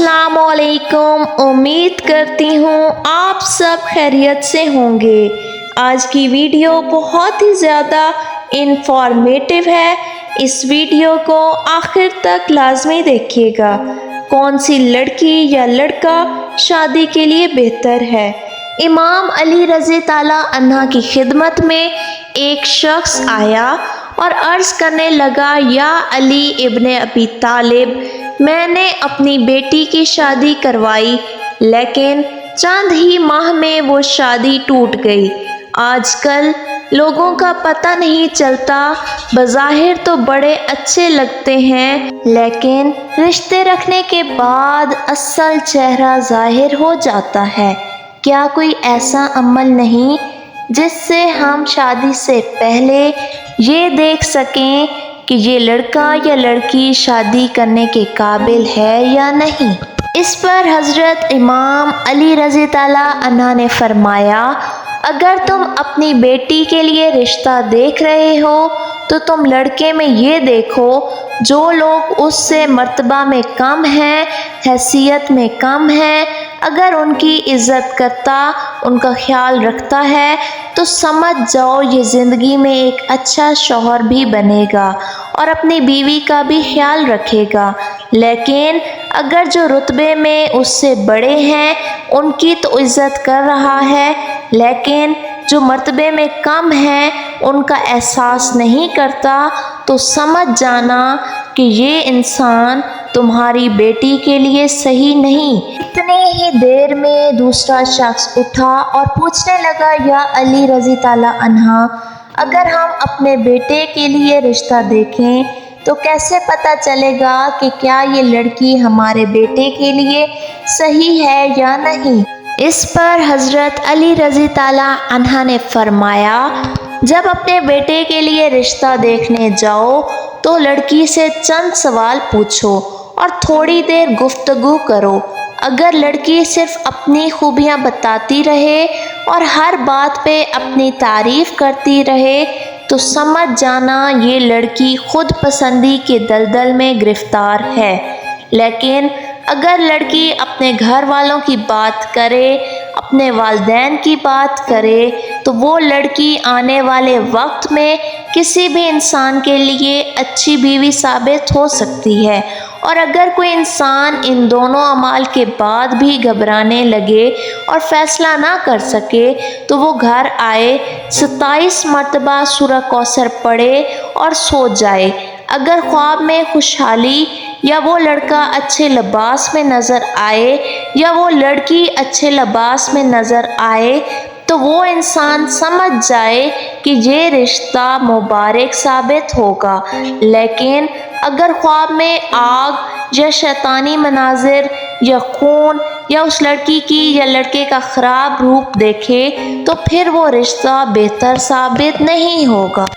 अस्सलाम वालेकुम। उम्मीद करती हूँ आप सब खैरियत से होंगे। आज की वीडियो बहुत ही ज़्यादा इंफॉर्मेटिव है। इस वीडियो को आखिर तक लाजमी देखिएगा। कौन सी लड़की या लड़का शादी के लिए बेहतर है। इमाम अली रज़ी ताला अन्हा की खिदमत में एक शख्स आया और अर्ज़ करने लगा, या अली इब्ने अबी तालिब, मैंने अपनी बेटी की शादी करवाई, लेकिन चंद ही माह में वो शादी टूट गई। आजकल लोगों का पता नहीं चलता, बज़ाहिर तो बड़े अच्छे लगते हैं, लेकिन रिश्ते रखने के बाद असल चेहरा ज़ाहिर हो जाता है। क्या कोई ऐसा अमल नहीं जिससे हम शादी से पहले ये देख सकें कि ये लड़का या लड़की शादी करने के काबिल है या नहीं। इस पर हज़रत इमाम अली रज़ी ताला अन्हा ने फरमाया, अगर तुम अपनी बेटी के लिए रिश्ता देख रहे हो तो तुम लड़के में ये देखो जो लोग उससे मर्तबा में कम हैं, हैसियत में कम हैं, अगर उनकी इज़्ज़त करता, उनका ख्याल रखता है तो समझ जाओ ये ज़िंदगी में एक अच्छा शौहर भी बनेगा और अपनी बीवी का भी ख्याल रखेगा। लेकिन अगर जो रुतबे में उससे बड़े हैं उनकी तो इज़्ज़त कर रहा है, लेकिन जो मर्तबे में कम हैं उनका एहसास नहीं करता, तो समझ जाना कि ये इंसान तुम्हारी बेटी के लिए सही नहीं। इतनी ही देर में दूसरा शख्स उठा और पूछने लगा, या अली रज़ी ताला अन्हा, अगर हम अपने बेटे के लिए रिश्ता देखें तो कैसे पता चलेगा कि क्या ये लड़की हमारे बेटे के लिए सही है या नहीं। इस पर हज़रत अली रज़ी ताला अन्हा ने फरमाया, जब अपने बेटे के लिए रिश्ता देखने जाओ तो लड़की से चंद सवाल पूछो और थोड़ी देर गुफ्तगू करो। अगर लड़की सिर्फ अपनी खूबियाँ बताती रहे और हर बात पे अपनी तारीफ़ करती रहे तो समझ जाना ये लड़की खुद पसंदी के दलदल में गिरफ्तार है। लेकिन अगर लड़की अपने घर वालों की बात करे, अपने वालिदैन की बात करे, तो वो लड़की आने वाले वक्त में किसी भी इंसान के लिए अच्छी बीवी साबित हो सकती है। और अगर कोई इंसान इन दोनों अमाल के बाद भी घबराने लगे और फैसला ना कर सके तो वो घर आए, 27 मरतबा सूरह कौसर पढ़े और सो जाए। अगर ख्वाब में खुशहाली या वो लड़का अच्छे लिबास में नज़र आए या वो लड़की अच्छे लिबास में नज़र आए तो वो इंसान समझ जाए कि ये रिश्ता मुबारक साबित होगा। लेकिन अगर ख्वाब में आग या शैतानी मनाजिर या खून या उस लड़की की या लड़के का ख़राब रूप देखे तो फिर वो रिश्ता बेहतर साबित नहीं होगा।